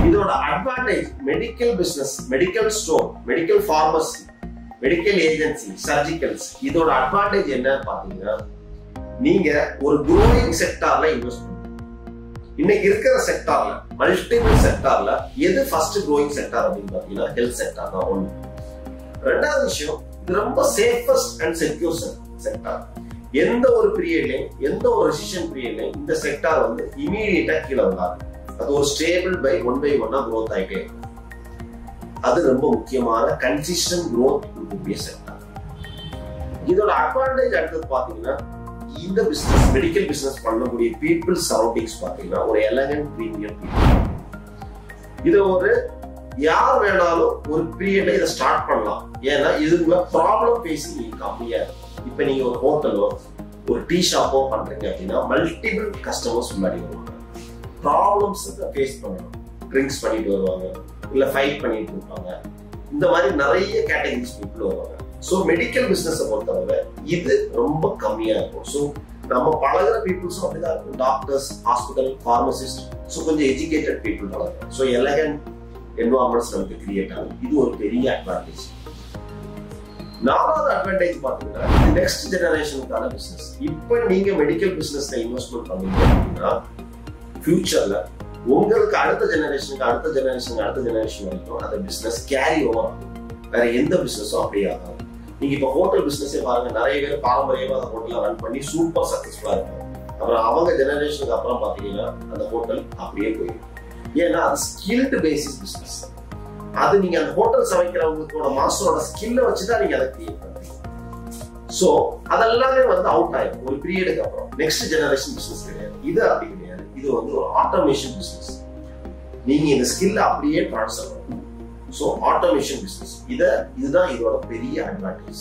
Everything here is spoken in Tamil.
இதோட advantage medical business, medical store, medical pharmacy, medical agency, surgicals, இதோட அட்வான்டேஜ் என்னன்னு பாத்தீங்கன்னா, நீங்க ஒரு growing செக்டார்ல இன்வெஸ்ட் பண்ணுங்க. இன்னைக்கு இருக்கிற செக்டார்ல, மல்டிபிள் செக்டார்ல எது ஃபர்ஸ்ட் growing செக்டார் அப்படின்னு பாத்தீங்கன்னா ஹெல்த் செக்டார் தான் ஒண்ணு. ரெண்டாவது விஷயம், இது ரொம்ப சேஃபஸ்ட் அண்ட் செக்யூர் செக்டார். எந்த ஒரு பீரியட்லயும், எந்த ஒரு ரெசிஷன் பீரியட்லயும் இந்த செக்டார் வந்து இமீடியட்டா கீழே வராது. அது ஒரு ஸ்டேபிள் பை ஒன் பை ஒன்னா growth ஆகிட்டே இருக்கும். அது ரொம்ப முக்கியமான கன்சிஸ்டன்ட் growth இருக்கக்கூடிய செக்டார். இதோட அட்வான்டேஜ் அடுத்தது பாத்தீங்கன்னா, இந்த பிசினஸ், மெடிக்கல் பிசினஸ் பண்ணக்கூடிய பீப்புள் சரௌண்டிங்ஸ் பாத்தீங்கன்னா ஒரு எலகன்ட் பிரீமியம் பீப்புள். இது ஒரு யார் வேணாலும் ஒரு பீரியட்ல இதை ஸ்டார்ட் பண்ணலாம். ஏன்னா இதுக்குள்ள ப்ராப்ளம் ஃபேஸிங் கம்மியா இருக்கும். இப்ப நீங்க ஒரு ஹோட்டலோ ஒரு டீ ஷாப்போ பண்றீங்க அப்படின்னா மல்டிபிள் கஸ்டமர்ஸ் முன்னாடி வருவாங்க. ப்ராப்ளம்ஸ் ஃபேஸ் பண்ணணும். ட்ரிங்க்ஸ் பண்ணிட்டு வருவாங்க, இல்ல ஃபைட் பண்ணிட்டு இருப்பாங்க. இந்த மாதிரி நிறைய கேட்டகரிஸ் பீப்புள் வருவாங்க. ஸோ மெடிக்கல் பிசினஸை பொறுத்தவரை இது ரொம்ப கம்மியா இருக்கும். ஸோ நம்ம பழகிற பீப்புள்ஸும் அப்படிதான் இருக்கும். டாக்டர்ஸ், ஹாஸ்பிட்டல், பார்மசிஸ்ட், ஸோ கொஞ்சம் எஜுகேட்டட் பீப்புள் பழகும். ஸோ எலகன்ட் என்வரான்மெண்ட்ஸ் நமக்கு கிரியேட் ஆகும். இது ஒரு பெரிய அட்வான்டேஜ். நாலாவது அட்வான்டேஜ் பாத்தீங்கன்னா, இது நெக்ஸ்ட் ஜெனரேஷனுக்கான பிசினஸ். இப்போ நீங்க மெடிக்கல் பிசினஸ்ல இன்வெஸ்ட்மெண்ட் பண்ணீங்க அப்படின்னா ஃபியூச்சர்ல உங்களுக்கு அடுத்த ஜெனரேஷன் வரைக்கும் அந்த பிசினஸ் கேரி ஓவர். வேற எந்த பிசினஸும் அப்படியே ஆகாது. நீங்க இப்ப ஹோட்டல் பிசினஸே பாருங்க, நிறைய பேர் பாரம்பரியமா அந்த ஹோட்டலை ரன் பண்ணி சூப்பர் சக்சஸ்ஃபுல்லா இருக்காங்க. அப்புறம் அவங்க ஜெனரேஷனுக்கு அப்புறம் பாத்தீங்கன்னா அந்த ஹோட்டல் அப்படியே போயிடும். ஏன்னா அது ஸ்கில்டு பேசிஸ் பிசினஸ். அது நீங்க அந்த ஹோட்டல் சமைக்கிறவங்களோட மாஸ்டரோட ஸ்கில்ல வச்சுதான் நீங்க அதை கிரியேட் பண்றீங்க. சோ அதெல்லாமே வந்து அவுட் ஆயிடும் ஒரு பீரியடுக்கு அப்புறம். நெக்ஸ்ட் ஜெனரேஷன் பிசினஸ் கிடையாது. இது அப்படி கிடையாது. இது வந்து ஒரு ஆட்டோமேஷன் பிசினஸ். நீங்க இந்த ஸ்கில்ல அப்படியே டிரான்ஸ்ஃபர் பண்ணணும். சோ ஆட்டோமேஷன் பிசினஸ் இதுதான் இதோட பெரிய அட்வான்டேஜ்.